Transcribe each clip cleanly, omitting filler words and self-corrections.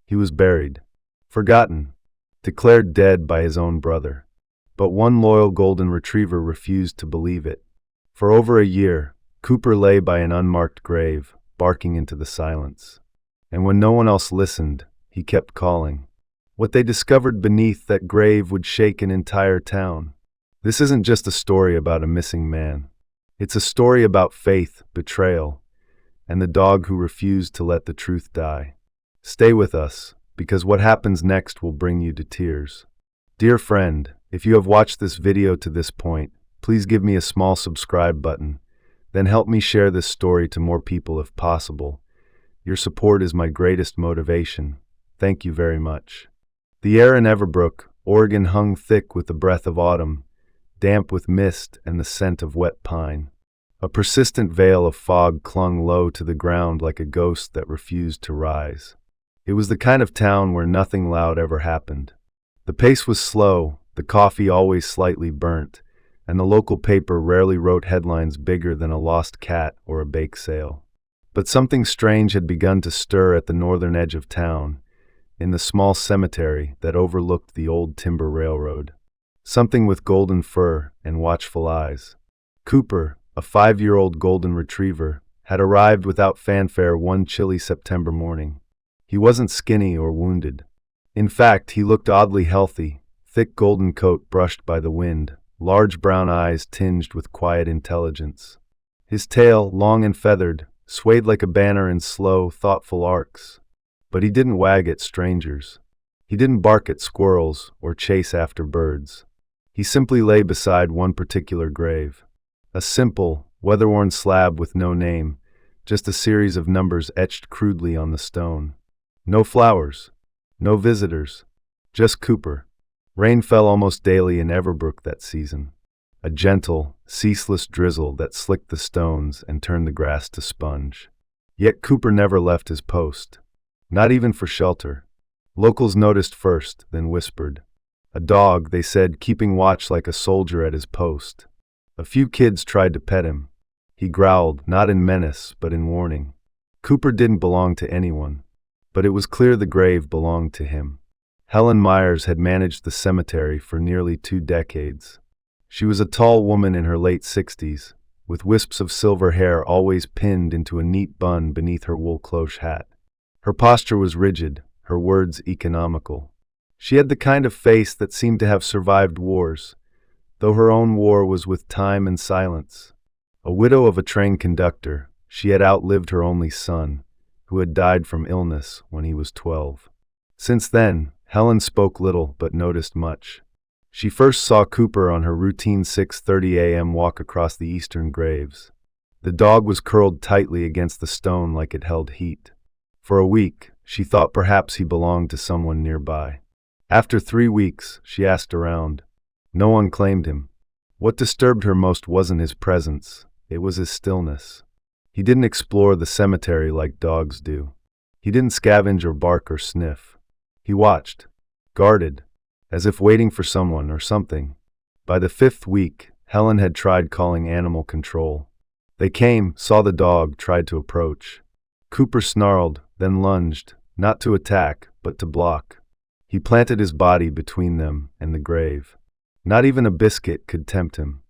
He was buried, forgotten, declared dead by his own brother. But one loyal golden retriever refused to believe it. For over a year, Cooper lay by an unmarked grave, barking into the silence. And when no one else listened, he kept calling. What they discovered beneath that grave would shake an entire town. This isn't just a story about a missing man. It's a story about faith, betrayal, and the dog who refused to let the truth die. Stay with us, because what happens next will bring you to tears. Dear friend, if you have watched this video to this point, please give me a small subscribe button. Then help me share this story to more people if possible. Your support is my greatest motivation. Thank you very much. The air in Everbrook, Oregon hung thick with the breath of autumn, damp with mist and the scent of wet pine. A persistent veil of fog clung low to the ground like a ghost that refused to rise. It was the kind of town where nothing loud ever happened. The pace was slow, the coffee always slightly burnt, and the local paper rarely wrote headlines bigger than a lost cat or a bake sale. But something strange had begun to stir at the northern edge of town, in the small cemetery that overlooked the old timber railroad. Something with golden fur and watchful eyes. Cooper, a 5-year-old golden retriever, had arrived without fanfare one chilly September morning. He wasn't skinny or wounded. In fact, he looked oddly healthy, thick golden coat brushed by the wind, large brown eyes tinged with quiet intelligence. His tail, long and feathered, swayed like a banner in slow, thoughtful arcs. But he didn't wag at strangers. He didn't bark at squirrels or chase after birds. He simply lay beside one particular grave. A simple, weather-worn slab with no name, just a series of numbers etched crudely on the stone. No flowers, no visitors, just Cooper. Rain fell almost daily in Everbrook that season. A gentle, ceaseless drizzle that slicked the stones and turned the grass to sponge. Yet Cooper never left his post. Not even for shelter. Locals noticed first, then whispered. A dog, they said, keeping watch like a soldier at his post. A few kids tried to pet him. He growled, not in menace, but in warning. Cooper didn't belong to anyone, but it was clear the grave belonged to him. Helen Myers had managed the cemetery for nearly 2 decades. She was a tall woman in her late 60s, with wisps of silver hair always pinned into a neat bun beneath her wool cloche hat. Her posture was rigid, her words economical. She had the kind of face that seemed to have survived wars, though her own war was with time and silence. A widow of a train conductor, she had outlived her only son, who had died from illness when he was 12. Since then, Helen spoke little but noticed much. She first saw Cooper on her routine 6:30 a.m. walk across the eastern graves. The dog was curled tightly against the stone like it held heat. For a week, she thought perhaps he belonged to someone nearby. After 3 weeks, she asked around. No one claimed him. What disturbed her most wasn't his presence, it was his stillness. He didn't explore the cemetery like dogs do. He didn't scavenge or bark or sniff. He watched, guarded, as if waiting for someone or something. By the 5th week, Helen had tried calling animal control. They came, saw the dog, tried to approach. Cooper snarled, then lunged, not to attack, but to block. He planted his body between them and the grave. Not even a biscuit could tempt him.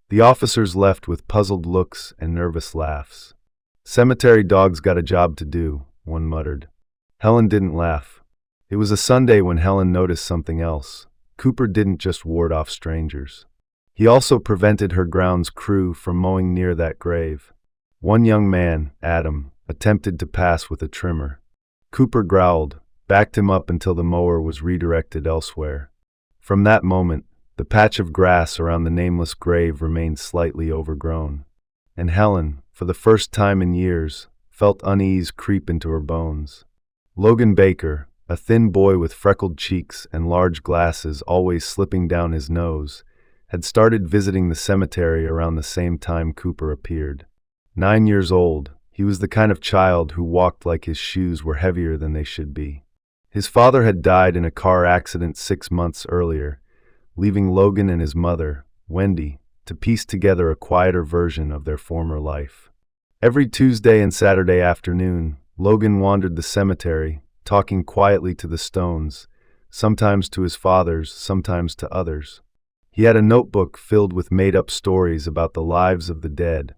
The officers left with puzzled looks and nervous laughs. Cemetery dogs got a job to do, one muttered. Helen didn't laugh. It was a Sunday when Helen noticed something else. Cooper didn't just ward off strangers. He also prevented her grounds crew from mowing near that grave. One young man, Adam, attempted to pass with a trimmer. Cooper growled, backed him up until the mower was redirected elsewhere. From that moment, the patch of grass around the nameless grave remained slightly overgrown. And Helen, for the first time in years, felt unease creep into her bones. Logan Baker, a thin boy with freckled cheeks and large glasses always slipping down his nose, had started visiting the cemetery around the same time Cooper appeared. 9 years old, he was the kind of child who walked like his shoes were heavier than they should be. His father had died in a car accident 6 months earlier, leaving Logan and his mother, Wendy, to piece together a quieter version of their former life. Every Tuesday and Saturday afternoon, Logan wandered the cemetery, talking quietly to the stones, sometimes to his fathers, sometimes to others. He had a notebook filled with made-up stories about the lives of the dead,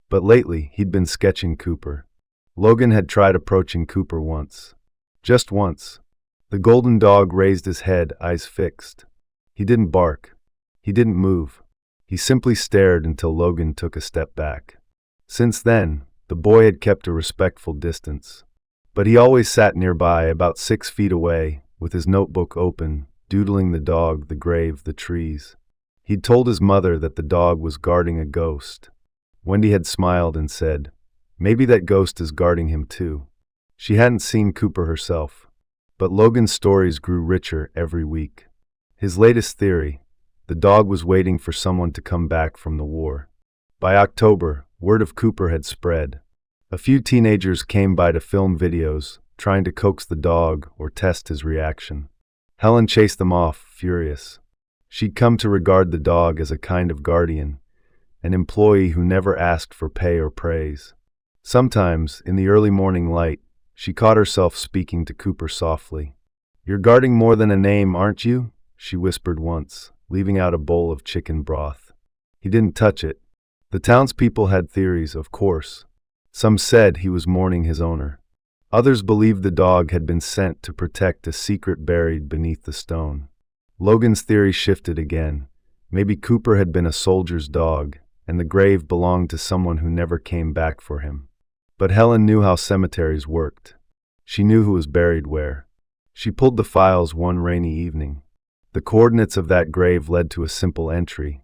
but lately he'd been sketching Cooper. Logan had tried approaching Cooper once. Just once. The golden dog raised his head, eyes fixed. He didn't bark. He didn't move. He simply stared until Logan took a step back. Since then, the boy had kept a respectful distance. But he always sat nearby, about 6 feet away, with his notebook open, doodling the dog, the grave, the trees. He'd told his mother that the dog was guarding a ghost. Wendy had smiled and said, "Maybe that ghost is guarding him too." She hadn't seen Cooper herself. But Logan's stories grew richer every week. His latest theory: the dog was waiting for someone to come back from the war. By October, word of Cooper had spread. A few teenagers came by to film videos, trying to coax the dog or test his reaction. Helen chased them off, furious. She'd come to regard the dog as a kind of guardian, an employee who never asked for pay or praise. Sometimes, in the early morning light, she caught herself speaking to Cooper softly. "You're guarding more than a name, aren't you?" she whispered once, leaving out a bowl of chicken broth. He didn't touch it. The townspeople had theories, of course. Some said he was mourning his owner. Others believed the dog had been sent to protect a secret buried beneath the stone. Logan's theory shifted again. Maybe Cooper had been a soldier's dog, and the grave belonged to someone who never came back for him. But Helen knew how cemeteries worked. She knew who was buried where. She pulled the files one rainy evening. The coordinates of that grave led to a simple entry: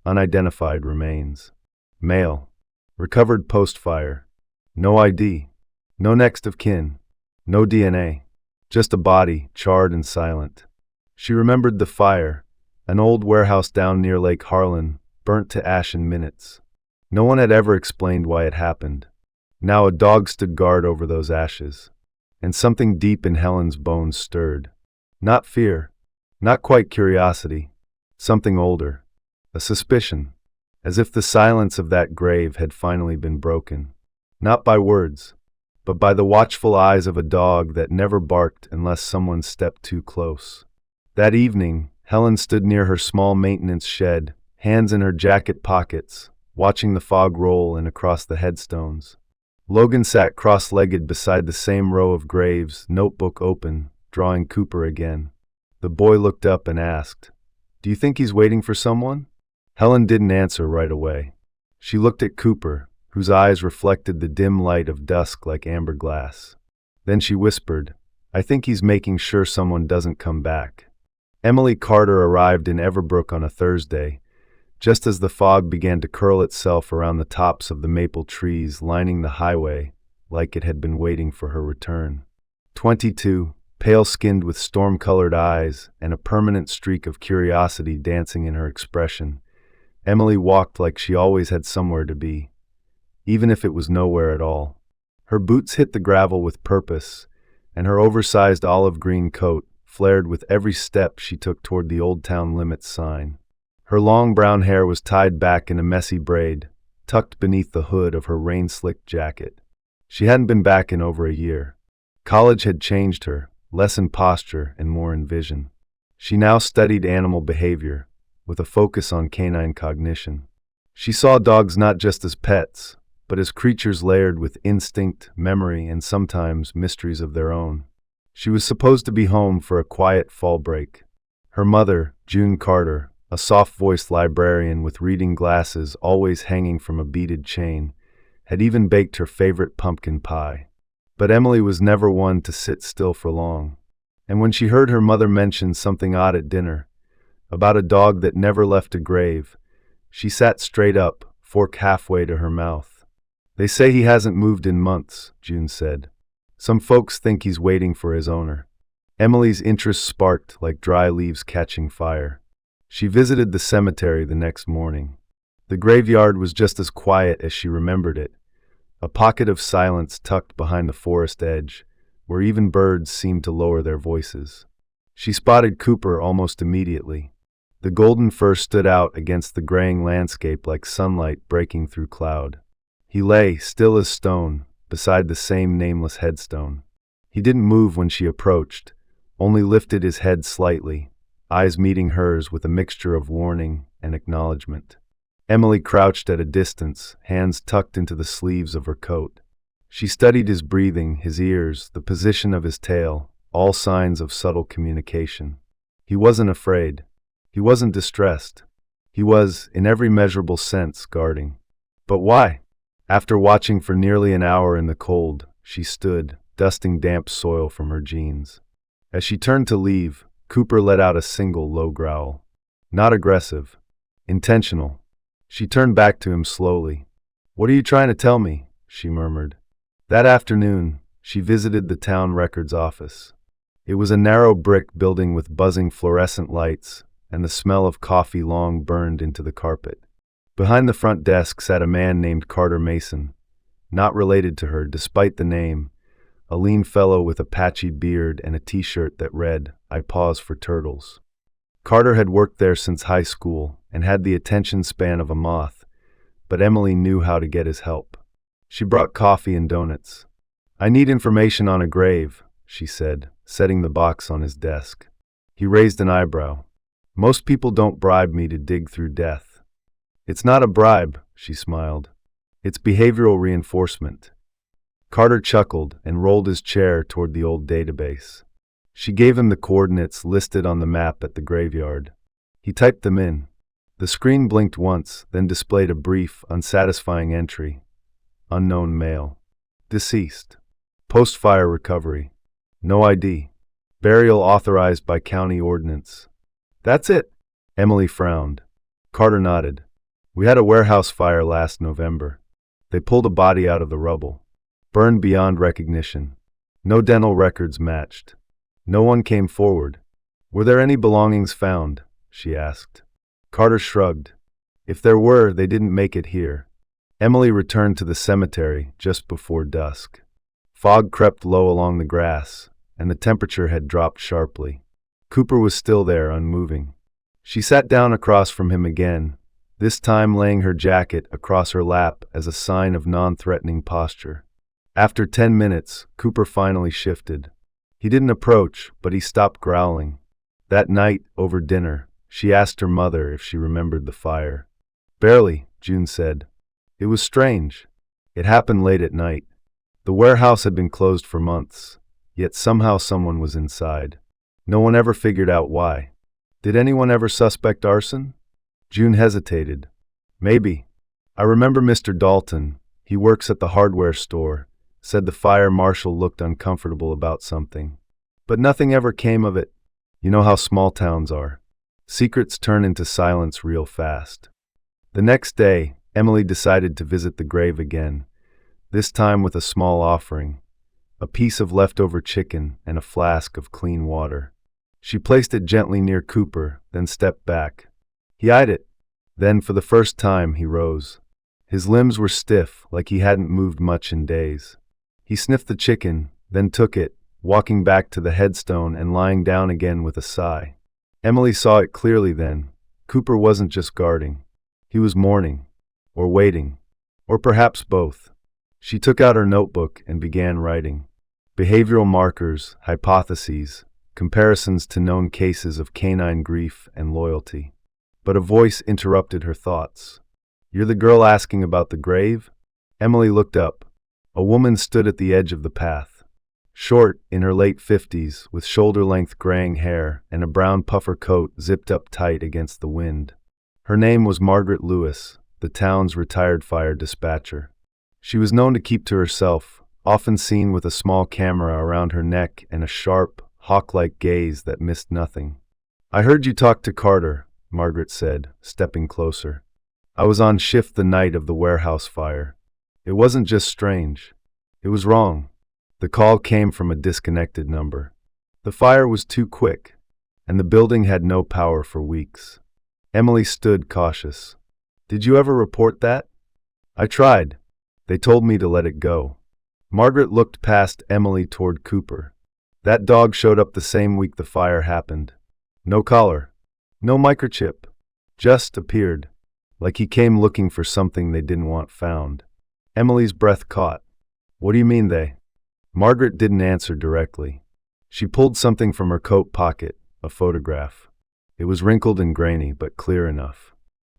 unidentified remains. Male. Recovered post-fire. No ID. No next of kin. No DNA. Just a body, charred and silent. She remembered the fire, an old warehouse down near Lake Harlan, burnt to ash in minutes. No one had ever explained why it happened. Now a dog stood guard over those ashes, and something deep in Helen's bones stirred. Not fear, not quite curiosity, something older, a suspicion, as if the silence of that grave had finally been broken. Not by words, but by the watchful eyes of a dog that never barked unless someone stepped too close. That evening, Helen stood near her small maintenance shed, hands in her jacket pockets, watching the fog roll in across the headstones. Logan sat cross-legged beside the same row of graves, notebook open, drawing Cooper again. The boy looked up and asked, "Do you think he's waiting for someone?" Helen didn't answer right away. She looked at Cooper, whose eyes reflected the dim light of dusk like amber glass. Then she whispered, "I think he's making sure someone doesn't come back." Emily Carter arrived in Everbrook on a Thursday, just as the fog began to curl itself around the tops of the maple trees lining the highway, like it had been waiting for her return. 22, pale-skinned with storm-colored eyes and a permanent streak of curiosity dancing in her expression, Emily walked like she always had somewhere to be, even if it was nowhere at all. Her boots hit the gravel with purpose, and her oversized olive-green coat flared with every step she took toward the Old Town Limits sign. Her long brown hair was tied back in a messy braid, tucked beneath the hood of her rain-slicked jacket. She hadn't been back in over a year. College had changed her, less in posture and more in vision. She now studied animal behavior, with a focus on canine cognition. She saw dogs not just as pets, but as creatures layered with instinct, memory, and sometimes mysteries of their own. She was supposed to be home for a quiet fall break. Her mother, June Carter, a soft-voiced librarian with reading glasses always hanging from a beaded chain, had even baked her favorite pumpkin pie. But Emily was never one to sit still for long. And when she heard her mother mention something odd at dinner, about a dog that never left a grave, she sat straight up, fork halfway to her mouth. "They say he hasn't moved in months," June said. "Some folks think he's waiting for his owner." Emily's interest sparked like dry leaves catching fire. She visited the cemetery the next morning. The graveyard was just as quiet as she remembered it, a pocket of silence tucked behind the forest edge, where even birds seemed to lower their voices. She spotted Cooper almost immediately. The golden fur stood out against the graying landscape like sunlight breaking through cloud. He lay, still as stone, beside the same nameless headstone. He didn't move when she approached, only lifted his head slightly, eyes meeting hers with a mixture of warning and acknowledgement. Emily crouched at a distance, hands tucked into the sleeves of her coat. She studied his breathing, his ears, the position of his tail, all signs of subtle communication. He wasn't afraid. He wasn't distressed. He was, in every measurable sense, guarding. But why? After watching for nearly an hour in the cold, she stood, dusting damp soil from her jeans. As she turned to leave, Cooper let out a single low growl. Not aggressive. Intentional. She turned back to him slowly. "What are you trying to tell me?" she murmured. That afternoon, she visited the town records office. It was a narrow brick building with buzzing fluorescent lights, and the smell of coffee long burned into the carpet. Behind the front desk sat a man named Carter Mason, not related to her despite the name, a lean fellow with a patchy beard and a t-shirt that read, "I pause for turtles." Carter had worked there since high school and had the attention span of a moth, but Emily knew how to get his help. She brought coffee and donuts. "I need information on a grave," she said, setting the box on his desk. He raised an eyebrow. "Most people don't bribe me to dig through death." "It's not a bribe," she smiled. "It's behavioral reinforcement." Carter chuckled and rolled his chair toward the old database. She gave him the coordinates listed on the map at the graveyard. He typed them in. The screen blinked once, then displayed a brief, unsatisfying entry. Unknown male. Deceased. Post-fire recovery. No ID. Burial authorized by county ordinance. "That's it." Emily frowned. Carter nodded. "We had a warehouse fire last November. They pulled a body out of the rubble. Burned beyond recognition. No dental records matched. No one came forward. Were there any belongings found?" she asked. Carter shrugged. "If there were, they didn't make it here." Emily returned to the cemetery just before dusk. Fog crept low along the grass, and the temperature had dropped sharply. Cooper was still there, unmoving. She sat down across from him again, this time laying her jacket across her lap as a sign of non-threatening posture. After 10 minutes, Cooper finally shifted. He didn't approach, but he stopped growling. That night, over dinner, she asked her mother if she remembered the fire. "Barely," June said. "It was strange. It happened late at night. The warehouse had been closed for months, yet somehow someone was inside. No one ever figured out why. Did anyone ever suspect arson?" June hesitated. "Maybe. I remember Mr. Dalton, he works at the hardware store, said the fire marshal looked uncomfortable about something. But nothing ever came of it. You know how small towns are. Secrets turn into silence real fast." The next day, Emily decided to visit the grave again, this time with a small offering, a piece of leftover chicken and a flask of clean water. She placed it gently near Cooper, then stepped back. He eyed it. Then, for the first time, he rose. His limbs were stiff, like he hadn't moved much in days. He sniffed the chicken, then took it, walking back to the headstone and lying down again with a sigh. Emily saw it clearly then. Cooper wasn't just guarding. He was mourning, or waiting, or perhaps both. She took out her notebook and began writing. Behavioral markers, hypotheses, comparisons to known cases of canine grief and loyalty. But a voice interrupted her thoughts. "You're the girl asking about the grave?" Emily looked up. A woman stood at the edge of the path. Short, in her late 50s, with shoulder-length graying hair and a brown puffer coat zipped up tight against the wind. Her name was Margaret Lewis, the town's retired fire dispatcher. She was known to keep to herself, often seen with a small camera around her neck and a sharp, hawk-like gaze that missed nothing. "I heard you talk to Carter," Margaret said, stepping closer. "I was on shift the night of the warehouse fire. It wasn't just strange. It was wrong. The call came from a disconnected number. The fire was too quick, and the building had no power for weeks." Emily stood cautious. "Did you ever report that?" "I tried. They told me to let it go." Margaret looked past Emily toward Cooper. "That dog showed up the same week the fire happened. No collar. No microchip. Just appeared. Like he came looking for something they didn't want found." Emily's breath caught. "What do you mean they?" Margaret didn't answer directly. She pulled something from her coat pocket, a photograph. It was wrinkled and grainy, but clear enough.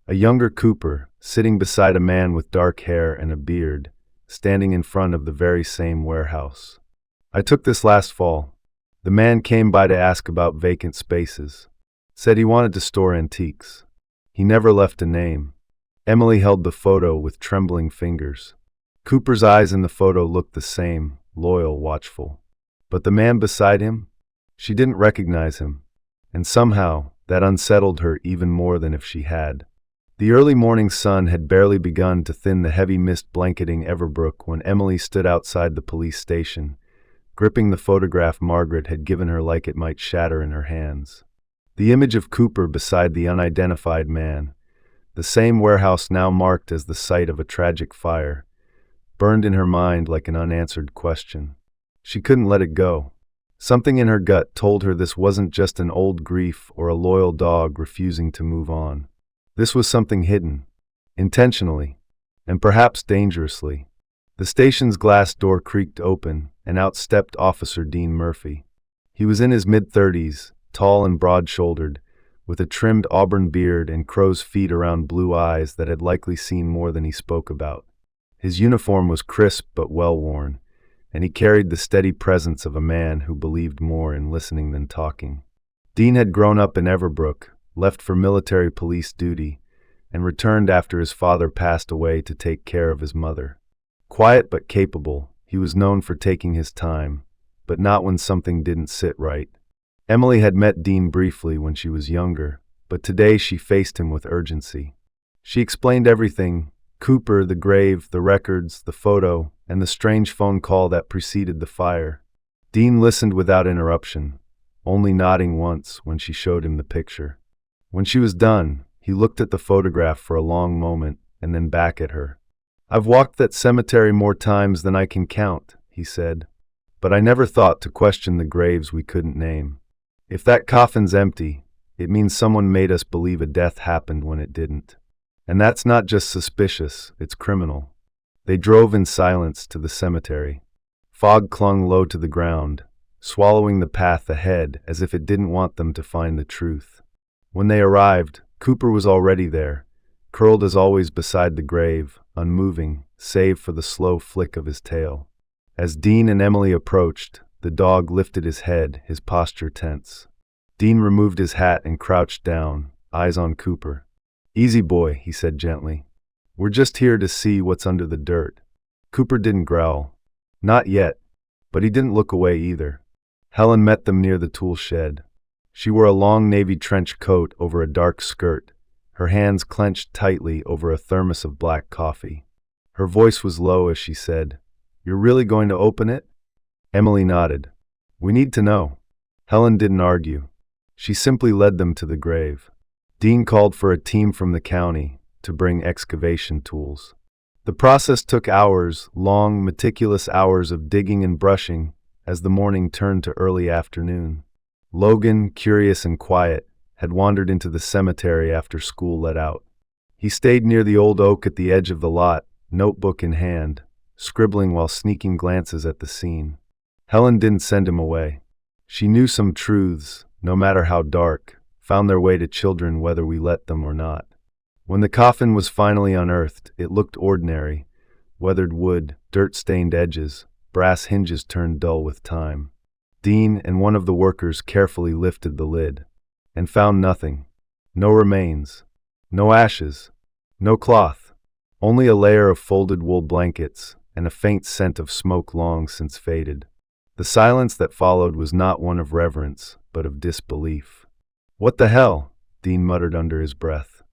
A younger Cooper, sitting beside a man with dark hair and a beard, standing in front of the very same warehouse. "I took this last fall. The man came by to ask about vacant spaces. Said he wanted to store antiques. He never left a name." Emily held the photo with trembling fingers. Cooper's eyes in the photo looked the same, loyal, watchful. But the man beside him? She didn't recognize him. And somehow, that unsettled her even more than if she had. The early morning sun had barely begun to thin the heavy mist blanketing Everbrook when Emily stood outside the police station, gripping the photograph Margaret had given her like it might shatter in her hands. The image of Cooper beside the unidentified man, the same warehouse now marked as the site of a tragic fire, burned in her mind like an unanswered question. She couldn't let it go. Something in her gut told her this wasn't just an old grief or a loyal dog refusing to move on. This was something hidden, intentionally, and perhaps dangerously. The station's glass door creaked open, and out stepped Officer Dean Murphy. He was in his mid-30s, tall and broad-shouldered, with a trimmed auburn beard and crow's feet around blue eyes that had likely seen more than he spoke about. His uniform was crisp but well-worn, and he carried the steady presence of a man who believed more in listening than talking. Dean had grown up in Everbrook, left for military police duty, and returned after his father passed away to take care of his mother. Quiet but capable, he was known for taking his time, but not when something didn't sit right. Emily had met Dean briefly when she was younger, but today she faced him with urgency. She explained everything: Cooper, the grave, the records, the photo, and the strange phone call that preceded the fire. Dean listened without interruption, only nodding once when she showed him the picture. When she was done, he looked at the photograph for a long moment and then back at her. "I've walked that cemetery more times than I can count," he said, "but I never thought to question the graves we couldn't name. If that coffin's empty, it means someone made us believe a death happened when it didn't. And that's not just suspicious, it's criminal." They drove in silence to the cemetery. Fog clung low to the ground, swallowing the path ahead as if it didn't want them to find the truth. When they arrived, Cooper was already there, curled as always beside the grave, unmoving, save for the slow flick of his tail. As Dean and Emily approached, the dog lifted his head, his posture tense. Dean removed his hat and crouched down, eyes on Cooper. "Easy, boy," he said gently. "We're just here to see what's under the dirt." Cooper didn't growl. Not yet, but he didn't look away either. Helen met them near the tool shed. She wore a long navy trench coat over a dark skirt, her hands clenched tightly over a thermos of black coffee. Her voice was low as she said, "You're really going to open it?" Emily nodded. "We need to know." Helen didn't argue. She simply led them to the grave. Dean called for a team from the county to bring excavation tools. The process took hours, long, meticulous hours of digging and brushing as the morning turned to early afternoon. Logan, curious and quiet, had wandered into the cemetery after school let out. He stayed near the old oak at the edge of the lot, notebook in hand, scribbling while sneaking glances at the scene. Helen didn't send him away. She knew some truths, no matter how dark, found their way to children whether we let them or not. When the coffin was finally unearthed, it looked ordinary: weathered wood, dirt-stained edges, brass hinges turned dull with time. Dean and one of the workers carefully lifted the lid, and found nothing. No remains, no ashes, no cloth, only a layer of folded wool blankets and a faint scent of smoke long since faded. The silence that followed was not one of reverence, but of disbelief. "What the hell?" Dean muttered under his breath.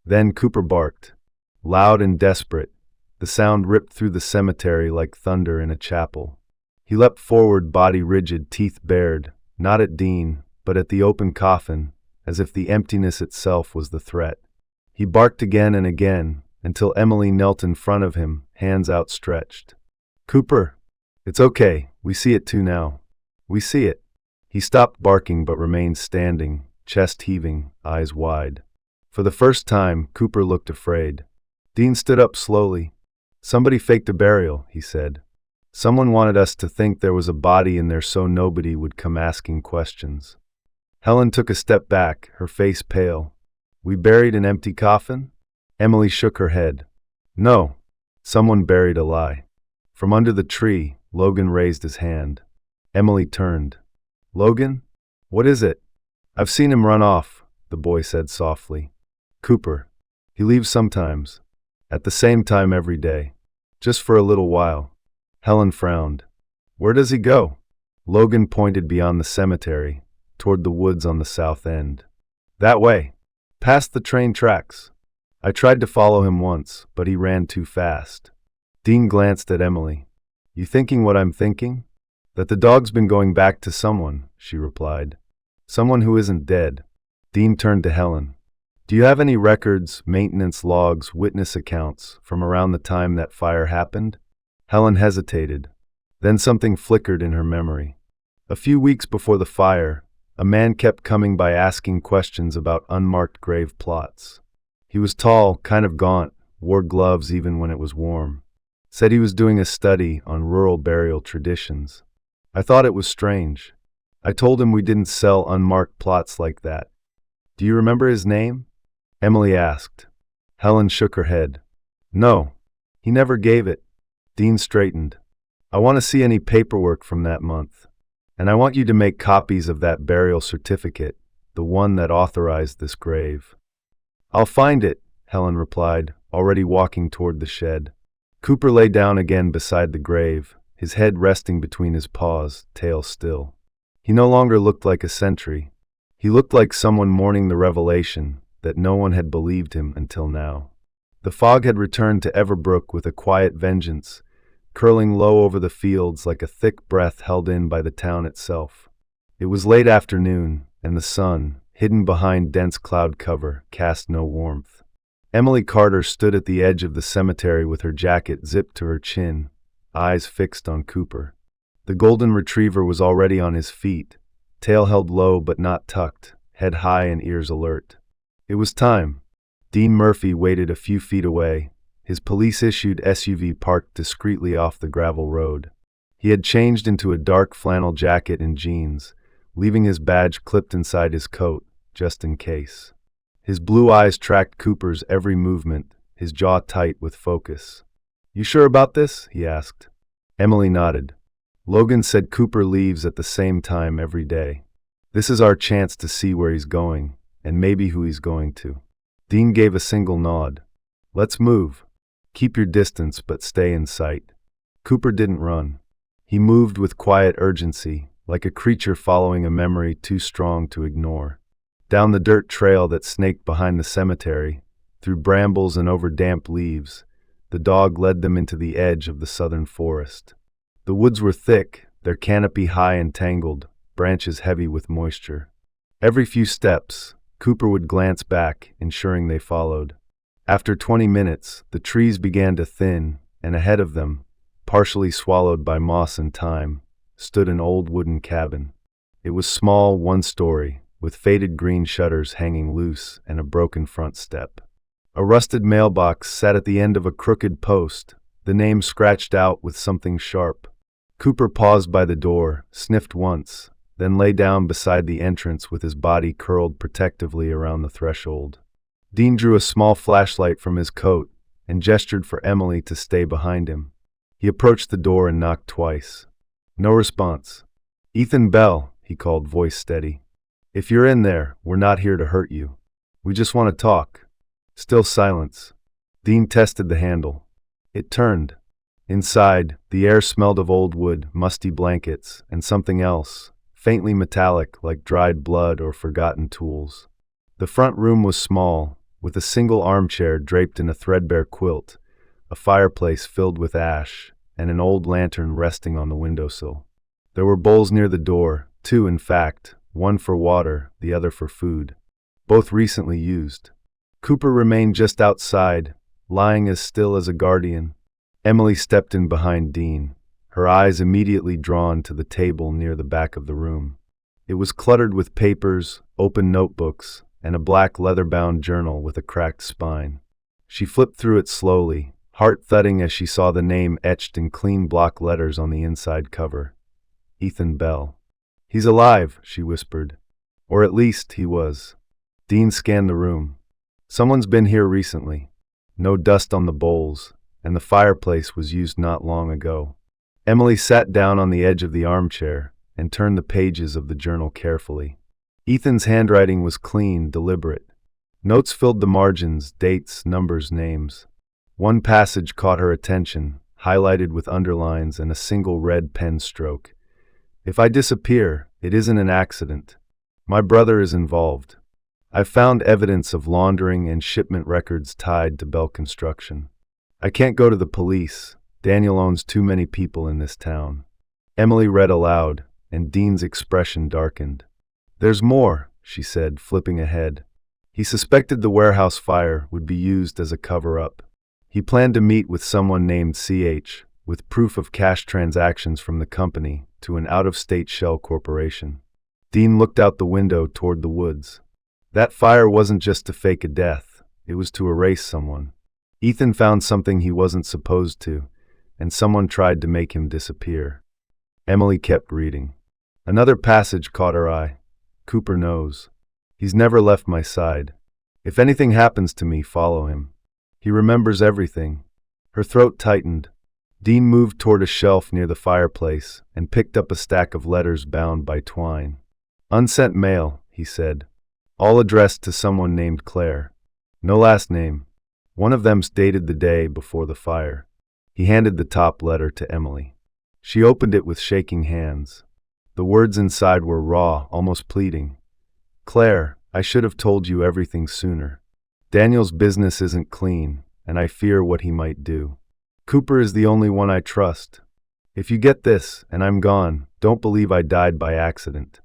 Then Cooper barked, loud and desperate. The sound ripped through the cemetery like thunder in a chapel. He leapt forward, body rigid, teeth bared, not at Dean, but at the open coffin, as if the emptiness itself was the threat. He barked again and again, until Emily knelt in front of him, hands outstretched. "Cooper, it's okay, we see it too now. We see it." He stopped barking but remained standing, chest heaving, eyes wide. For the first time, Cooper looked afraid. Dean stood up slowly. "Somebody faked a burial," he said. Someone wanted us to think there was a body in there so nobody would come asking questions. Helen took a step back, her face pale. We buried an empty coffin? Emily shook her head. No. Someone buried a lie. From under the tree, Logan raised his hand. Emily turned. Logan? What is it? I've seen him run off, the boy said softly. Cooper. He leaves sometimes. At the same time every day. Just for a little while. Helen frowned. Where does he go? Logan pointed beyond the cemetery, toward the woods on the south end. That way. Past the train tracks. I tried to follow him once, but he ran too fast. Dean glanced at Emily. You thinking what I'm thinking? That the dog's been going back to someone, she replied. Someone who isn't dead. Dean turned to Helen. Do you have any records, maintenance logs, witness accounts from around the time that fire happened? Helen hesitated. Then something flickered in her memory. A few weeks before the fire, a man kept coming by asking questions about unmarked grave plots. He was tall, kind of gaunt, wore gloves even when it was warm. Said he was doing a study on rural burial traditions. I thought it was strange. I told him we didn't sell unmarked plots like that. Do you remember his name? Emily asked. Helen shook her head. No, he never gave it. Dean straightened. I want to see any paperwork from that month. And I want you to make copies of that burial certificate, the one that authorized this grave. I'll find it, Helen replied, already walking toward the shed. Cooper lay down again beside the grave, his head resting between his paws, tail still. He no longer looked like a sentry. He looked like someone mourning the revelation that no one had believed him until now. The fog had returned to Everbrook with a quiet vengeance, curling low over the fields like a thick breath held in by the town itself. It was late afternoon, and the sun, hidden behind dense cloud cover, cast no warmth. Emily Carter stood at the edge of the cemetery with her jacket zipped to her chin, eyes fixed on Cooper. The golden retriever was already on his feet, tail held low but not tucked, head high and ears alert. It was time. Dean Murphy waited a few feet away, his police-issued SUV parked discreetly off the gravel road. He had changed into a dark flannel jacket and jeans, leaving his badge clipped inside his coat, just in case. His blue eyes tracked Cooper's every movement, his jaw tight with focus. You sure about this? He asked. Emily nodded. Logan said Cooper leaves at the same time every day. This is our chance to see where he's going, and maybe who he's going to. Dean gave a single nod. Let's move. Keep your distance, but stay in sight. Cooper didn't run. He moved with quiet urgency, like a creature following a memory too strong to ignore. Down the dirt trail that snaked behind the cemetery, through brambles and over damp leaves, the dog led them into the edge of the southern forest. The woods were thick, their canopy high and tangled, branches heavy with moisture. Every few steps, Cooper would glance back, ensuring they followed. After 20 minutes, the trees began to thin, and ahead of them, partially swallowed by moss and thyme, stood an old wooden cabin. It was small, one-story, with faded green shutters hanging loose and a broken front step. A rusted mailbox sat at the end of a crooked post, the name scratched out with something sharp. Cooper paused by the door, sniffed once, then lay down beside the entrance with his body curled protectively around the threshold. Dean drew a small flashlight from his coat and gestured for Emily to stay behind him. He approached the door and knocked twice. No response. Ethan Bell, he called, voice steady. If you're in there, we're not here to hurt you. We just want to talk. Still silence. Dean tested the handle. It turned. Inside, the air smelled of old wood, musty blankets, and something else, faintly metallic like dried blood or forgotten tools. The front room was small, with a single armchair draped in a threadbare quilt, a fireplace filled with ash, and an old lantern resting on the windowsill. There were bowls near the door, two in fact, one for water, the other for food, both recently used. Cooper remained just outside, lying as still as a guardian. Emily stepped in behind Dean, her eyes immediately drawn to the table near the back of the room. It was cluttered with papers, open notebooks, and a black leather-bound journal with a cracked spine. She flipped through it slowly, heart thudding as she saw the name etched in clean block letters on the inside cover. Ethan Bell. "He's alive," she whispered. "Or at least he was." Dean scanned the room. Someone's been here recently. No dust on the bowls, and the fireplace was used not long ago. Emily sat down on the edge of the armchair and turned the pages of the journal carefully. Ethan's handwriting was clean, deliberate. Notes filled the margins, dates, numbers, names. One passage caught her attention, highlighted with underlines and a single red pen stroke. "If I disappear, it isn't an accident. My brother is involved. I've found evidence of laundering and shipment records tied to Bell Construction. I can't go to the police. Daniel owns too many people in this town." Emily read aloud, and Dean's expression darkened. "There's more," she said, flipping ahead. "He suspected the warehouse fire would be used as a cover-up. He planned to meet with someone named CH, with proof of cash transactions from the company to an out-of-state shell corporation." Dean looked out the window toward the woods. That fire wasn't just to fake a death, it was to erase someone. Ethan found something he wasn't supposed to, and someone tried to make him disappear. Emily kept reading. Another passage caught her eye. "Cooper knows. He's never left my side. If anything happens to me, follow him. He remembers everything." Her throat tightened. Dean moved toward a shelf near the fireplace and picked up a stack of letters bound by twine. "Unsent mail," he said. "All addressed to someone named Claire. No last name. One of them's dated the day before the fire." He handed the top letter to Emily. She opened it with shaking hands. The words inside were raw, almost pleading. "Claire, I should have told you everything sooner. Daniel's business isn't clean, and I fear what he might do. Cooper is the only one I trust. If you get this, and I'm gone, don't believe I died by accident.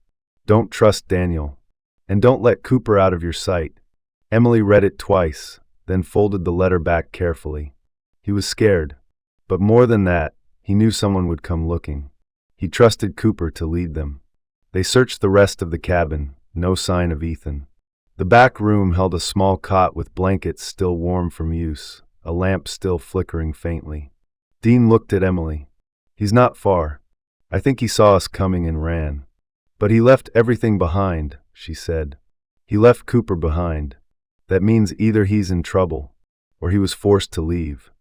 Don't trust Daniel. And don't let Cooper out of your sight." Emily read it twice, then folded the letter back carefully. He was scared. But more than that, he knew someone would come looking. He trusted Cooper to lead them. They searched the rest of the cabin, no sign of Ethan. The back room held a small cot with blankets still warm from use, a lamp still flickering faintly. Dean looked at Emily. "He's not far. I think he saw us coming and ran. But he left everything behind," she said. "He left Cooper behind. That means either he's in trouble, or he was forced to leave."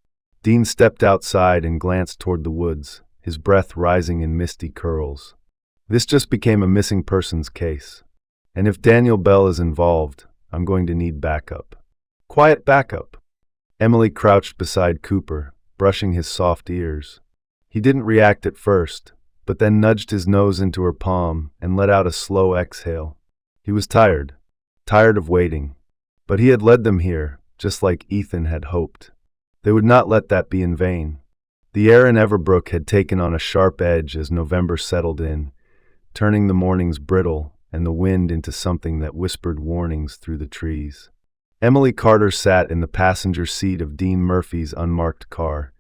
Dean stepped outside and glanced toward the woods, his breath rising in misty curls. This just became a missing persons case. And if Daniel Bell is involved, I'm going to need backup. Quiet backup. Emily crouched beside Cooper, brushing his soft ears. He didn't react at first, but then nudged his nose into her palm and let out a slow exhale. He was tired of waiting. But he had led them here, just like Ethan had hoped. They would not let that be in vain. The air in Everbrook had taken on a sharp edge as November settled in, turning the mornings brittle and the wind into something that whispered warnings through the trees. Emily Carter sat in the passenger seat of Dean Murphy's unmarked car,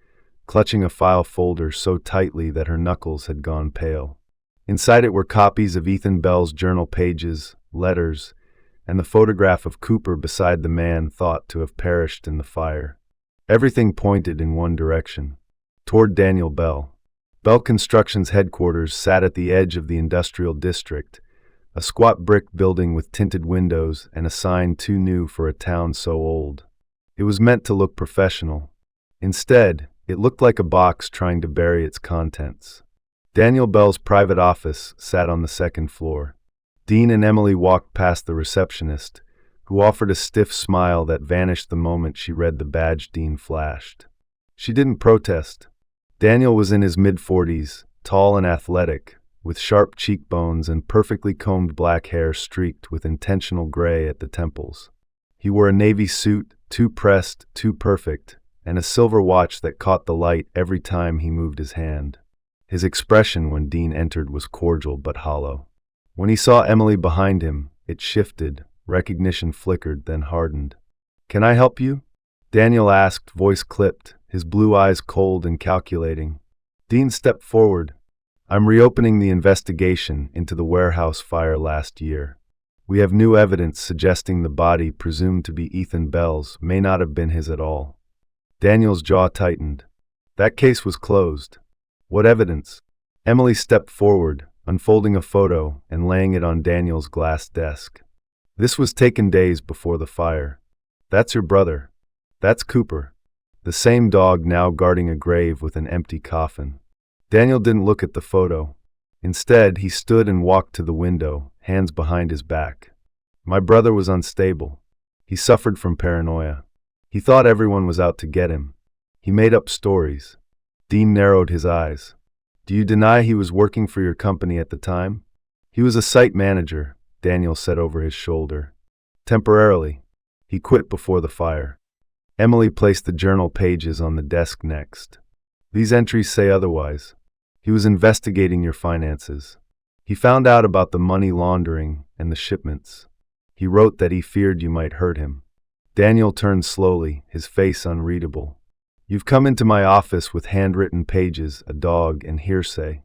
clutching a file folder so tightly that her knuckles had gone pale. Inside it were copies of Ethan Bell's journal pages, letters, and the photograph of Cooper beside the man thought to have perished in the fire. Everything pointed in one direction, toward Daniel Bell. Bell Construction's headquarters sat at the edge of the industrial district, a squat brick building with tinted windows and a sign too new for a town so old. It was meant to look professional. Instead, it looked like a box trying to bury its contents. Daniel Bell's private office sat on the second floor. Dean and Emily walked past the receptionist, who offered a stiff smile that vanished the moment she read the badge Dean flashed. She didn't protest. Daniel was in his mid-40s, tall and athletic, with sharp cheekbones and perfectly combed black hair streaked with intentional gray at the temples. He wore a navy suit, too pressed, too perfect, and a silver watch that caught the light every time he moved his hand. His expression when Dean entered was cordial but hollow. When he saw Emily behind him, it shifted, recognition flickered, then hardened. "Can I help you?" Daniel asked, voice clipped, his blue eyes cold and calculating. Dean stepped forward. "I'm reopening the investigation into the warehouse fire last year. We have new evidence suggesting the body presumed to be Ethan Bell's may not have been his at all." Daniel's jaw tightened. That case was closed. What evidence? Emily stepped forward, unfolding a photo and laying it on Daniel's glass desk. This was taken days before the fire. That's your brother. That's Cooper. The same dog now guarding a grave with an empty coffin. Daniel didn't look at the photo. Instead, he stood and walked to the window, hands behind his back. My brother was unstable. He suffered from paranoia. He thought everyone was out to get him. He made up stories. Dean narrowed his eyes. Do you deny he was working for your company at the time? He was a site manager, Daniel said over his shoulder. Temporarily. He quit before the fire. Emily placed the journal pages on the desk next. These entries say otherwise. He was investigating your finances. He found out about the money laundering and the shipments. He wrote that he feared you might hurt him. Daniel turned slowly, his face unreadable. You've come into my office with handwritten pages, a dog, and hearsay.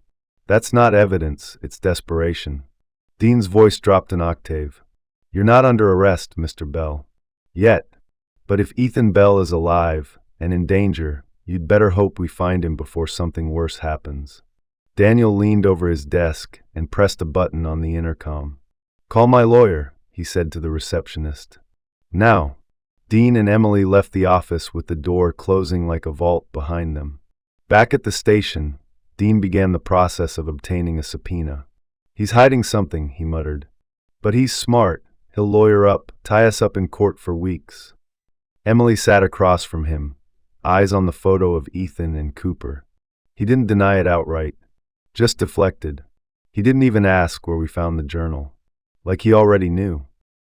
That's not evidence, it's desperation. Dean's voice dropped an octave. You're not under arrest, Mr. Bell. Yet. But if Ethan Bell is alive and in danger, you'd better hope we find him before something worse happens. Daniel leaned over his desk and pressed a button on the intercom. Call my lawyer, he said to the receptionist. Now. Dean and Emily left the office with the door closing like a vault behind them. Back at the station, Dean began the process of obtaining a subpoena. He's hiding something, he muttered. But he's smart. He'll lawyer up, tie us up in court for weeks. Emily sat across from him, eyes on the photo of Ethan and Cooper. He didn't deny it outright, just deflected. He didn't even ask where we found the journal, like he already knew.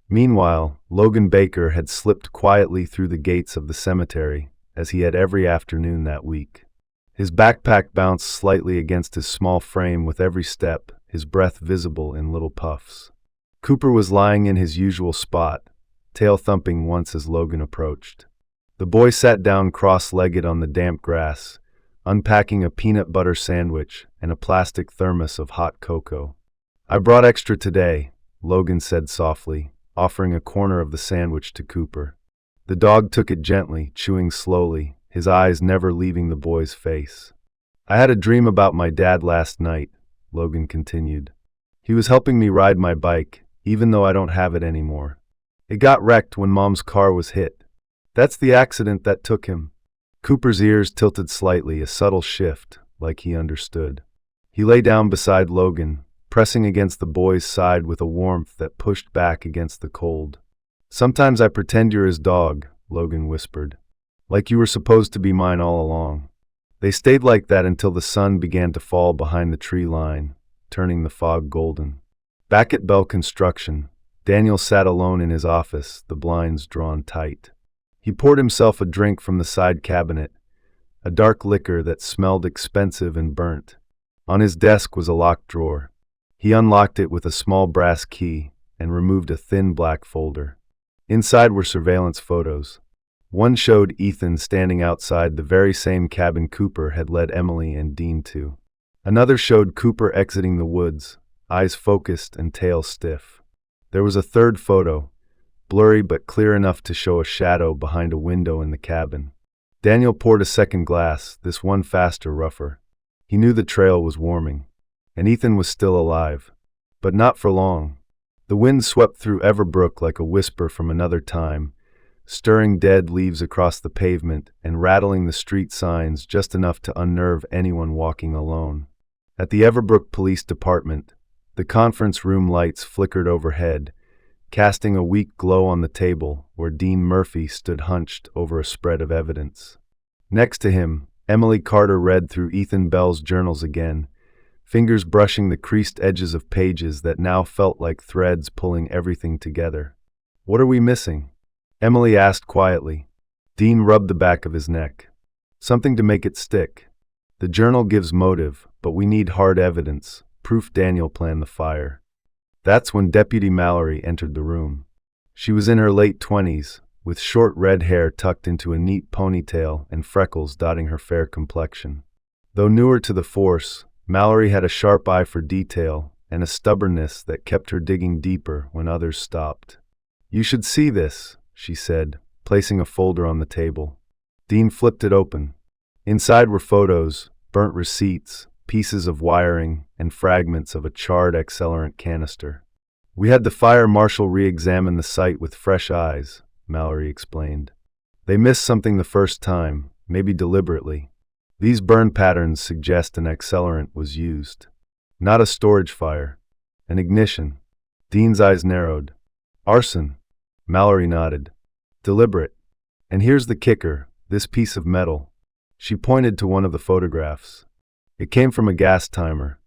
Meanwhile, Logan Baker had slipped quietly through the gates of the cemetery, as he had every afternoon that week. His backpack bounced slightly against his small frame with every step, his breath visible in little puffs. Cooper was lying in his usual spot, tail thumping once as Logan approached. The boy sat down cross-legged on the damp grass, unpacking a peanut butter sandwich and a plastic thermos of hot cocoa. I brought extra today, Logan said softly, offering a corner of the sandwich to Cooper. The dog took it gently, chewing slowly, his eyes never leaving the boy's face. I had a dream about my dad last night, Logan continued. He was helping me ride my bike, even though I don't have it anymore. It got wrecked when Mom's car was hit. That's the accident that took him. Cooper's ears tilted slightly, a subtle shift, like he understood. He lay down beside Logan, pressing against the boy's side with a warmth that pushed back against the cold. Sometimes I pretend you're his dog, Logan whispered. Like you were supposed to be mine all along. They stayed like that until the sun began to fall behind the tree line, turning the fog golden. Back at Bell Construction, Daniel sat alone in his office, the blinds drawn tight. He poured himself a drink from the side cabinet, a dark liquor that smelled expensive and burnt. On his desk was a locked drawer. He unlocked it with a small brass key and removed a thin black folder. Inside were surveillance photos. One showed Ethan standing outside the very same cabin Cooper had led Emily and Dean to. Another showed Cooper exiting the woods, eyes focused and tail stiff. There was a third photo, blurry but clear enough to show a shadow behind a window in the cabin. Daniel poured a second glass, this one faster, rougher. He knew the trail was warming, and Ethan was still alive. But not for long. The wind swept through Everbrook like a whisper from another time, stirring dead leaves across the pavement and rattling the street signs just enough to unnerve anyone walking alone. At the Everbrook Police Department, the conference room lights flickered overhead, casting a weak glow on the table where Dean Murphy stood hunched over a spread of evidence. Next to him, Emily Carter read through Ethan Bell's journals again, fingers brushing the creased edges of pages that now felt like threads pulling everything together. What are we missing? Emily asked quietly. Dean rubbed the back of his neck. Something to make it stick. The journal gives motive, but we need hard evidence, proof Daniel planned the fire. That's when Deputy Mallory entered the room. She was in her late 20s, with short red hair tucked into a neat ponytail and freckles dotting her fair complexion. Though newer to the force, Mallory had a sharp eye for detail and a stubbornness that kept her digging deeper when others stopped. You should see this, she said, placing a folder on the table. Dean flipped it open. Inside were photos, burnt receipts, pieces of wiring, and fragments of a charred accelerant canister. We had the fire marshal re-examine the site with fresh eyes, Mallory explained. They missed something the first time, maybe deliberately. These burn patterns suggest an accelerant was used. Not a storage fire. An ignition. Dean's eyes narrowed. Arson. Mallory nodded. Deliberate. And here's the kicker, this piece of metal. She pointed to one of the photographs. It came from a gas timer,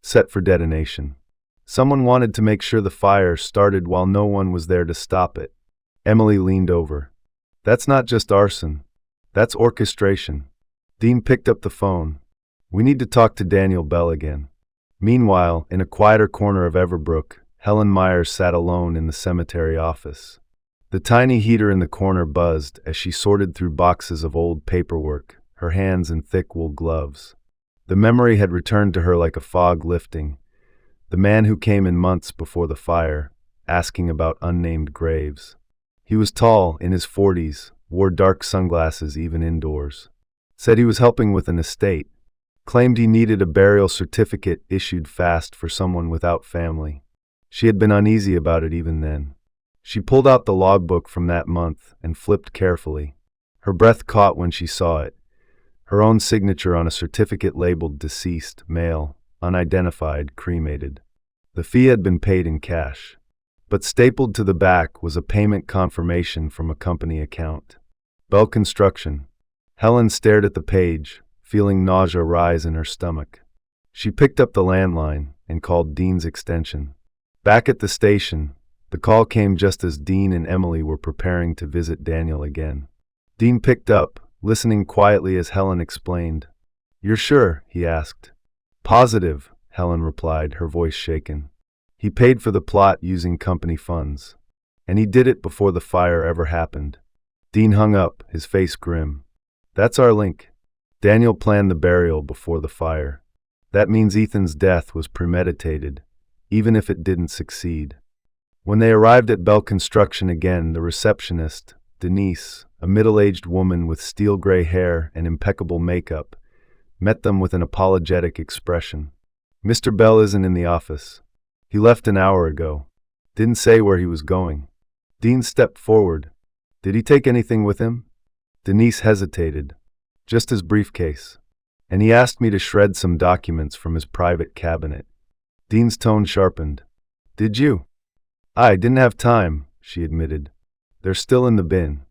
set for detonation. Someone wanted to make sure the fire started while no one was there to stop it. Emily leaned over. That's not just arson. That's orchestration. Dean picked up the phone. We need to talk to Daniel Bell again. Meanwhile, in a quieter corner of Everbrook, Helen Myers sat alone in the cemetery office. The tiny heater in the corner buzzed as she sorted through boxes of old paperwork, her hands in thick wool gloves. The memory had returned to her like a fog lifting. The man who came in months before the fire, asking about unnamed graves. He was tall, in his 40s, wore dark sunglasses even indoors. Said he was helping with an estate. Claimed he needed a burial certificate issued fast for someone without family. She had been uneasy about it even then. She pulled out the logbook from that month and flipped carefully. Her breath caught when she saw it. Her own signature on a certificate labeled deceased, male, unidentified, cremated. The fee had been paid in cash. But stapled to the back was a payment confirmation from a company account. Bell Construction. Helen stared at the page, feeling nausea rise in her stomach. She picked up the landline and called Dean's extension. Back at the station, the call came just as Dean and Emily were preparing to visit Daniel again. Dean picked up, listening quietly as Helen explained. "You're sure?" he asked. "Positive," Helen replied, her voice shaken. "He paid for the plot using company funds. And he did it before the fire ever happened." Dean hung up, his face grim. "That's our link. Daniel planned the burial before the fire. That means Ethan's death was premeditated, even if it didn't succeed." When they arrived at Bell Construction again, the receptionist, Denise, a middle-aged woman with steel gray hair and impeccable makeup, met them with an apologetic expression. "Mr. Bell isn't in the office. He left an hour ago. Didn't say where he was going." Dean stepped forward. "Did he take anything with him?" Denise hesitated. "Just his briefcase. And he asked me to shred some documents from his private cabinet." Dean's tone sharpened. "Did you?" "I didn't have time," she admitted. "They're still in the bin."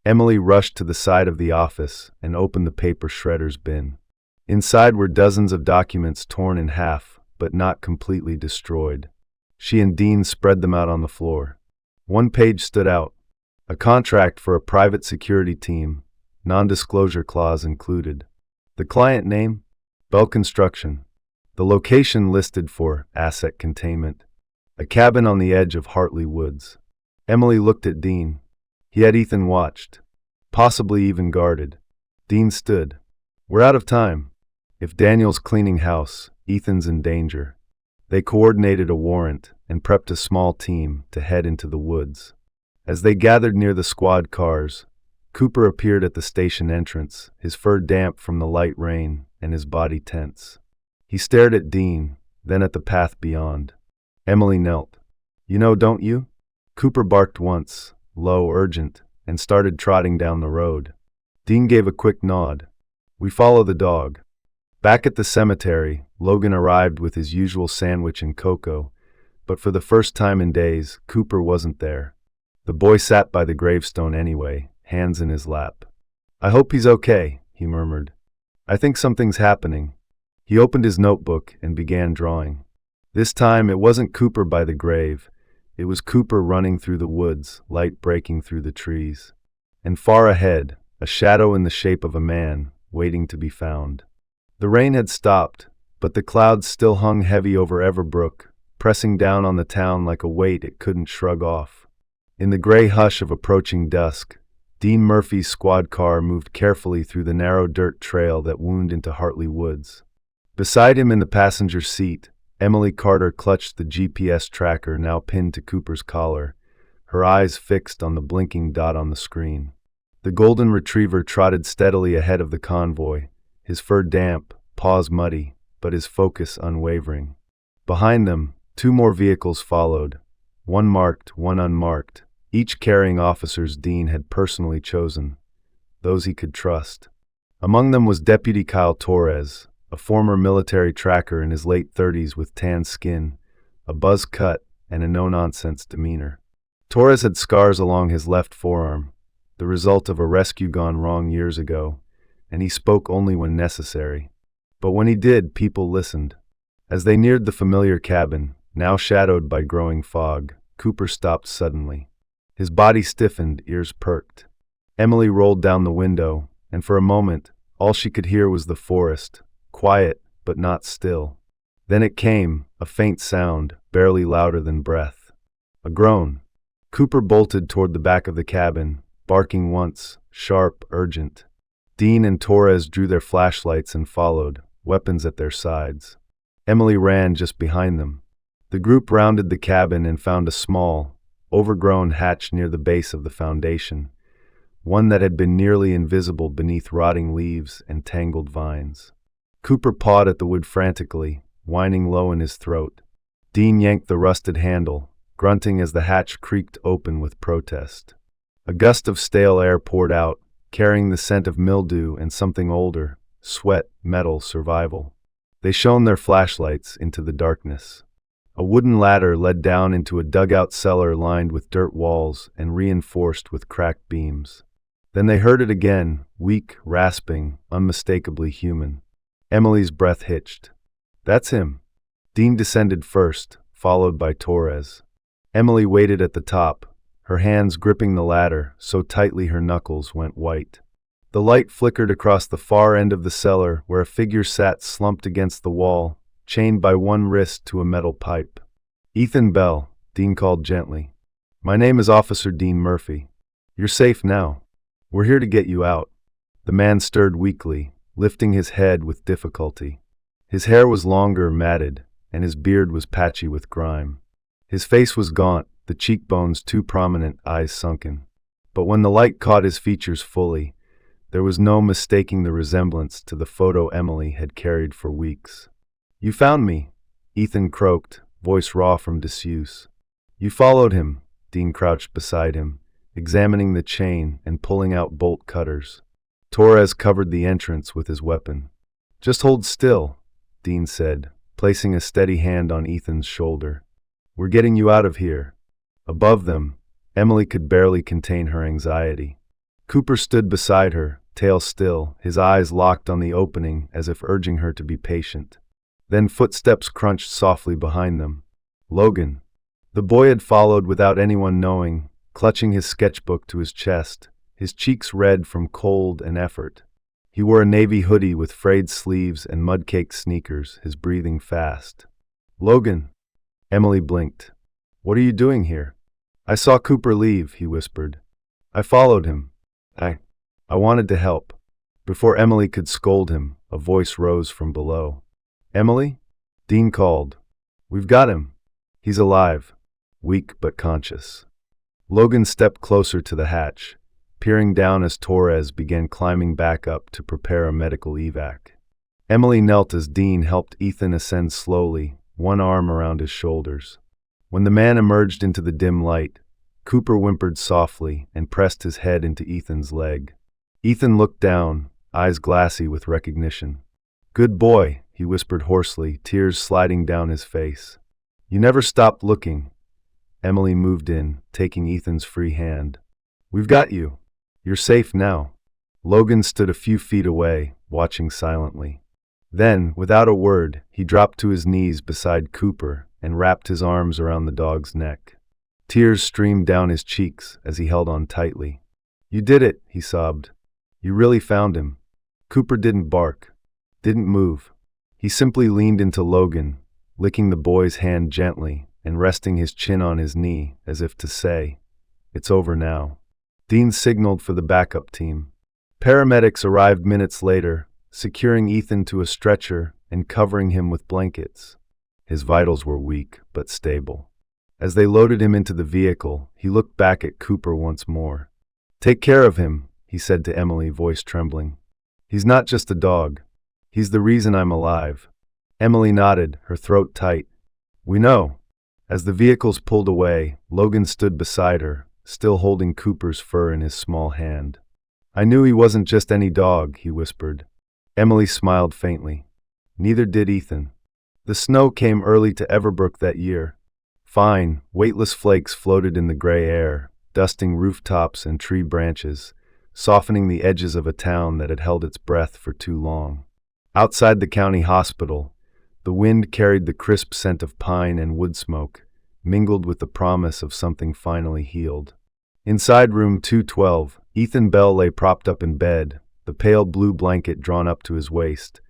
Emily rushed to the side of the office and opened the paper shredder's bin. Inside were dozens of documents torn in half, but not completely destroyed. She and Dean spread them out on the floor. One page stood out. A contract for a private security team, non-disclosure clause included. The client name? Bell Construction. The location listed for asset containment. A cabin on the edge of Hartley Woods. Emily looked at Dean. He had Ethan watched. Possibly even guarded. Dean stood. "We're out of time. If Daniel's cleaning house, Ethan's in danger." They coordinated a warrant and prepped a small team to head into the woods. As they gathered near the squad cars, Cooper appeared at the station entrance, his fur damp from the light rain and his body tense. He stared at Dean, then at the path beyond. Emily knelt. "You know, don't you?" Cooper barked once, low, urgent, and started trotting down the road. Dean gave a quick nod. "We follow the dog." Back at the cemetery, Logan arrived with his usual sandwich and cocoa, but for the first time in days, Cooper wasn't there. The boy sat by the gravestone anyway, hands in his lap. "I hope he's okay," he murmured. "I think something's happening." He opened his notebook and began drawing. This time it wasn't Cooper by the grave. It was Cooper running through the woods, light breaking through the trees. And far ahead, a shadow in the shape of a man, waiting to be found. The rain had stopped, but the clouds still hung heavy over Everbrook, pressing down on the town like a weight it couldn't shrug off. In the gray hush of approaching dusk, Dean Murphy's squad car moved carefully through the narrow dirt trail that wound into Hartley Woods. Beside him in the passenger seat, Emily Carter clutched the GPS tracker now pinned to Cooper's collar, her eyes fixed on the blinking dot on the screen. The golden retriever trotted steadily ahead of the convoy, his fur damp, paws muddy, but his focus unwavering. Behind them, two more vehicles followed, one marked, one unmarked, each carrying officers Dean had personally chosen, those he could trust. Among them was Deputy Kyle Torres, a former military tracker in his late 30s with tan skin, a buzz cut, and a no-nonsense demeanor. Torres had scars along his left forearm, the result of a rescue gone wrong years ago, and he spoke only when necessary. But when he did, people listened. As they neared the familiar cabin, now shadowed by growing fog, Cooper stopped suddenly. His body stiffened, ears perked. Emily rolled down the window, and for a moment, all she could hear was the forest, quiet but not still. Then it came, a faint sound, barely louder than breath. A groan. Cooper bolted toward the back of the cabin, barking once, sharp, urgent. Dean and Torres drew their flashlights and followed, weapons at their sides. Emily ran just behind them. The group rounded the cabin and found a small, overgrown hatch near the base of the foundation, one that had been nearly invisible beneath rotting leaves and tangled vines. Cooper pawed at the wood frantically, whining low in his throat. Dean yanked the rusted handle, grunting as the hatch creaked open with protest. A gust of stale air poured out, carrying the scent of mildew and something older, sweat, metal, survival. They shone their flashlights into the darkness. A wooden ladder led down into a dugout cellar lined with dirt walls and reinforced with cracked beams. Then they heard it again, weak, rasping, unmistakably human. Emily's breath hitched. "That's him." Dean descended first, followed by Torres. Emily waited at the top, her hands gripping the ladder so tightly her knuckles went white. The light flickered across the far end of the cellar where a figure sat slumped against the wall, chained by one wrist to a metal pipe. "Ethan Bell," Dean called gently. "My name is Officer Dean Murphy. You're safe now. We're here to get you out." The man stirred weakly, lifting his head with difficulty. His hair was longer, matted, and his beard was patchy with grime. His face was gaunt, the cheekbones too prominent, eyes sunken. But when the light caught his features fully, there was no mistaking the resemblance to the photo Emily had carried for weeks. "You found me," Ethan croaked, voice raw from disuse. "You followed him," Dean crouched beside him, examining the chain and pulling out bolt cutters. Torres covered the entrance with his weapon. "Just hold still," Dean said, placing a steady hand on Ethan's shoulder. "We're getting you out of here." Above them, Emily could barely contain her anxiety. Cooper stood beside her, tail still, his eyes locked on the opening as if urging her to be patient. Then footsteps crunched softly behind them. Logan. The boy had followed without anyone knowing, clutching his sketchbook to his chest, his cheeks red from cold and effort. He wore a navy hoodie with frayed sleeves and mud-caked sneakers, his breathing fast. "Logan." Emily blinked. "What are you doing here?" "I saw Cooper leave," he whispered. "I followed him. I wanted to help." Before Emily could scold him, a voice rose from below. "Emily?" Dean called. "We've got him. He's alive, weak but conscious." Logan stepped closer to the hatch, peering down as Torres began climbing back up to prepare a medical evac. Emily knelt as Dean helped Ethan ascend slowly, one arm around his shoulders. When the man emerged into the dim light, Cooper whimpered softly and pressed his head into Ethan's leg. Ethan looked down, eyes glassy with recognition. "Good boy," he whispered hoarsely, tears sliding down his face. "You never stopped looking." Emily moved in, taking Ethan's free hand. "We've got you. You're safe now." Logan stood a few feet away, watching silently. Then, without a word, he dropped to his knees beside Cooper and wrapped his arms around the dog's neck. Tears streamed down his cheeks as he held on tightly. "You did it," he sobbed. "You really found him." Cooper didn't bark, didn't move. He simply leaned into Logan, licking the boy's hand gently and resting his chin on his knee as if to say, "It's over now." Dean signaled for the backup team. Paramedics arrived minutes later, securing Ethan to a stretcher and covering him with blankets. His vitals were weak but stable. As they loaded him into the vehicle, he looked back at Cooper once more. "Take care of him," he said to Emily, voice trembling. He's not just a dog. He's the reason I'm alive. Emily nodded, her throat tight. We know. As the vehicles pulled away, Logan stood beside her, still holding Cooper's fur in his small hand. I knew he wasn't just any dog, he whispered. Emily smiled faintly. Neither did Ethan. The snow came early to Everbrook that year. Fine, weightless flakes floated in the gray air, dusting rooftops and tree branches, softening the edges of a town that had held its breath for too long. Outside the county hospital, the wind carried the crisp scent of pine and wood smoke, mingled with the promise of something finally healed. Inside room 212, Ethan Bell lay propped up in bed, the pale blue blanket drawn up to his waist,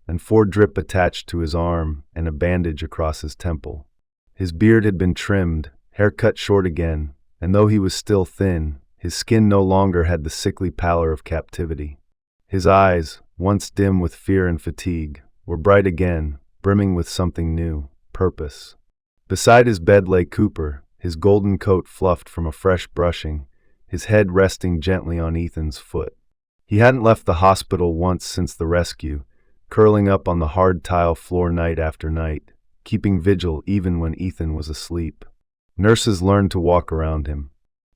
and 4 drip attached to his arm and a bandage across his temple. His beard had been trimmed, hair cut short again, and though he was still thin, his skin no longer had the sickly pallor of captivity. His eyes, once dim with fear and fatigue, were bright again, brimming with something new, purpose. Beside his bed lay Cooper, his golden coat fluffed from a fresh brushing, his head resting gently on Ethan's foot. He hadn't left the hospital once since the rescue, curling up on the hard tile floor night after night, keeping vigil even when Ethan was asleep. Nurses learned to walk around him.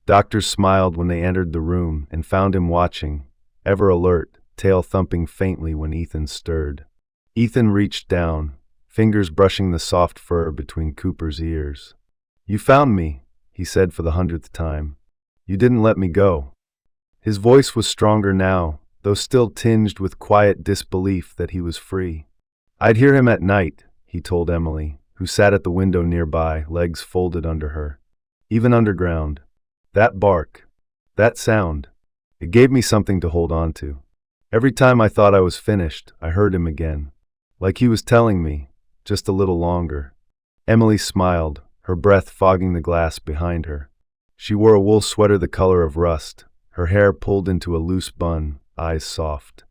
Doctors smiled when they entered the room and found him watching, ever alert, tail thumping faintly when Ethan stirred. Ethan reached down, fingers brushing the soft fur between Cooper's ears. You found me, he said for the 100th time. You didn't let me go. His voice was stronger now, though still tinged with quiet disbelief that he was free. I'd hear him at night, he told Emily, who sat at the window nearby, legs folded under her. Even underground. That bark. That sound. It gave me something to hold on to. Every time I thought I was finished, I heard him again. Like he was telling me, just a little longer. Emily smiled, her breath fogging the glass behind her. She wore a wool sweater the color of rust, her hair pulled into a loose bun, eyes soft.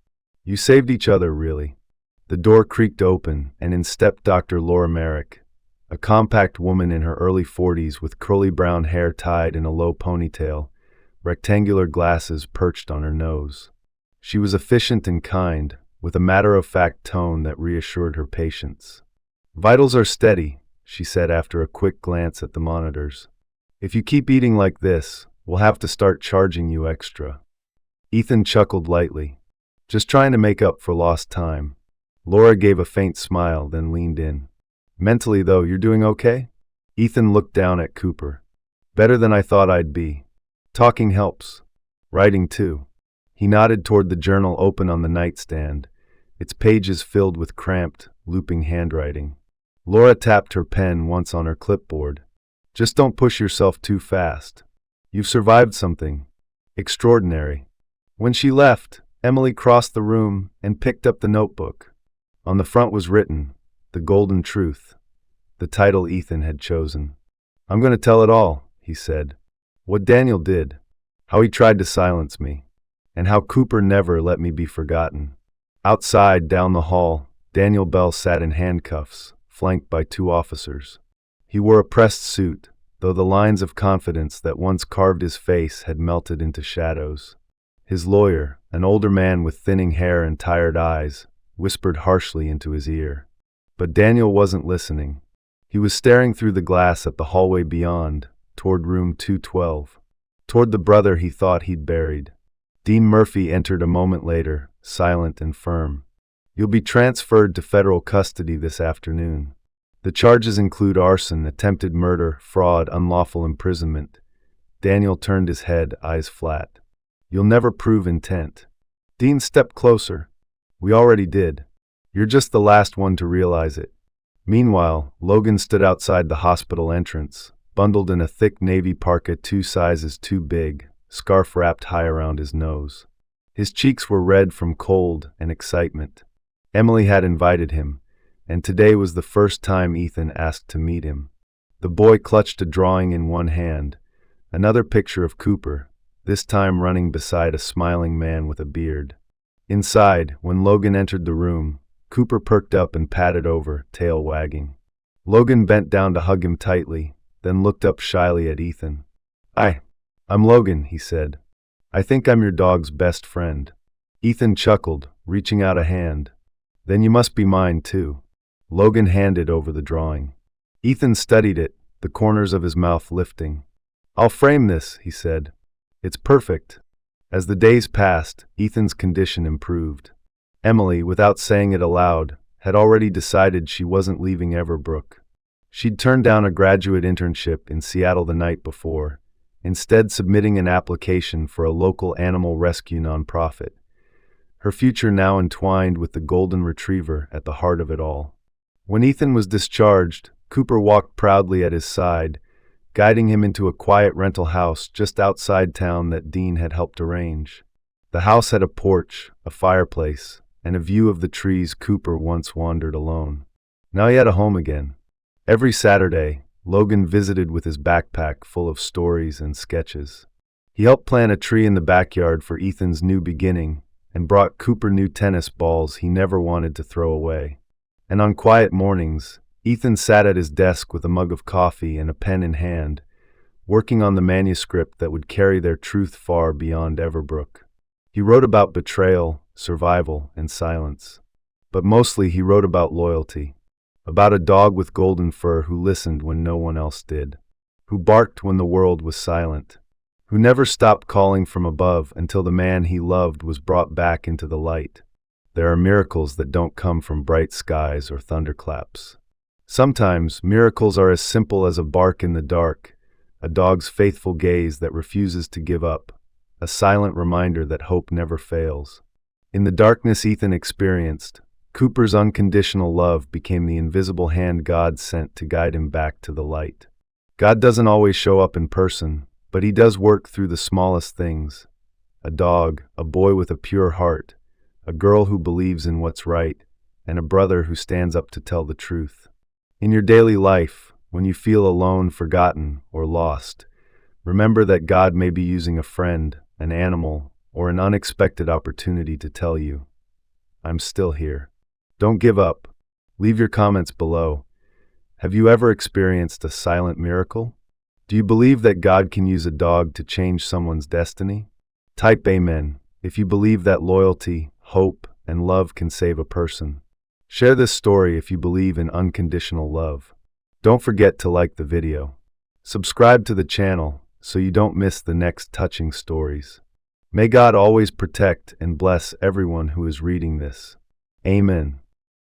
You saved each other, really. The door creaked open, and in stepped Dr. Laura Merrick, a compact woman in her early 40s with curly brown hair tied in a low ponytail, rectangular glasses perched on her nose. She was efficient and kind, with a matter-of-fact tone that reassured her patients. Vitals are steady, she said after a quick glance at the monitors. If you keep eating like this, we'll have to start charging you extra. Ethan chuckled lightly. Just trying to make up for lost time. Laura gave a faint smile, then leaned in. Mentally, though, you're doing okay? Ethan looked down at Cooper. Better than I thought I'd be. Talking helps. Writing, too. He nodded toward the journal open on the nightstand, its pages filled with cramped, looping handwriting. Laura tapped her pen once on her clipboard. Just don't push yourself too fast. You've survived something extraordinary. When she left, Emily crossed the room and picked up the notebook. On the front was written, The Golden Truth, the title Ethan had chosen. I'm going to tell it all, he said. What Daniel did, how he tried to silence me, and how Cooper never let me be forgotten. Outside, down the hall, Daniel Bell sat in handcuffs, flanked by 2 officers. He wore a pressed suit, though the lines of confidence that once carved his face had melted into shadows. His lawyer, an older man with thinning hair and tired eyes, whispered harshly into his ear. But Daniel wasn't listening. He was staring through the glass at the hallway beyond, toward room 212, toward the brother he thought he'd buried. Dean Murphy entered a moment later, silent and firm. You'll be transferred to federal custody this afternoon. The charges include arson, attempted murder, fraud, unlawful imprisonment. Daniel turned his head, eyes flat. You'll never prove intent. Dean stepped closer. We already did. You're just the last one to realize it. Meanwhile, Logan stood outside the hospital entrance, bundled in a thick navy parka 2 sizes too big, scarf wrapped high around his nose. His cheeks were red from cold and excitement. Emily had invited him, and today was the first time Ethan asked to meet him. The boy clutched a drawing in one hand, another picture of Cooper, this time running beside a smiling man with a beard. Inside, when Logan entered the room, Cooper perked up and padded over, tail wagging. Logan bent down to hug him tightly, then looked up shyly at Ethan. I'm Logan, he said. I think I'm your dog's best friend." Ethan chuckled, reaching out a hand. "Then you must be mine, too." Logan handed over the drawing. Ethan studied it, the corners of his mouth lifting. "I'll frame this," he said. "It's perfect." As the days passed, Ethan's condition improved. Emily, without saying it aloud, had already decided she wasn't leaving Everbrook. She'd turned down a graduate internship in Seattle the night before, instead submitting an application for a local animal rescue nonprofit. Her future now entwined with the golden retriever at the heart of it all. When Ethan was discharged, Cooper walked proudly at his side, guiding him into a quiet rental house just outside town that Dean had helped arrange. The house had a porch, a fireplace, and a view of the trees Cooper once wandered alone. Now he had a home again. Every Saturday, Logan visited with his backpack full of stories and sketches. He helped plant a tree in the backyard for Ethan's new beginning and brought Cooper new tennis balls he never wanted to throw away. And on quiet mornings, Ethan sat at his desk with a mug of coffee and a pen in hand, working on the manuscript that would carry their truth far beyond Everbrook. He wrote about betrayal, survival, and silence. But mostly he wrote about loyalty. About a dog with golden fur who listened when no one else did, who barked when the world was silent, who never stopped calling from above until the man he loved was brought back into the light. There are miracles that don't come from bright skies or thunderclaps. Sometimes miracles are as simple as a bark in the dark, a dog's faithful gaze that refuses to give up, a silent reminder that hope never fails. In the darkness Ethan experienced, Cooper's unconditional love became the invisible hand God sent to guide him back to the light. God doesn't always show up in person, but he does work through the smallest things. A dog, a boy with a pure heart, a girl who believes in what's right, and a brother who stands up to tell the truth. In your daily life, when you feel alone, forgotten, or lost, remember that God may be using a friend, an animal, or an unexpected opportunity to tell you, "I'm still here." Don't give up. Leave your comments below. Have you ever experienced a silent miracle? Do you believe that God can use a dog to change someone's destiny? Type Amen if you believe that loyalty, hope, and love can save a person. Share this story if you believe in unconditional love. Don't forget to like the video. Subscribe to the channel so you don't miss the next touching stories. May God always protect and bless everyone who is reading this. Amen.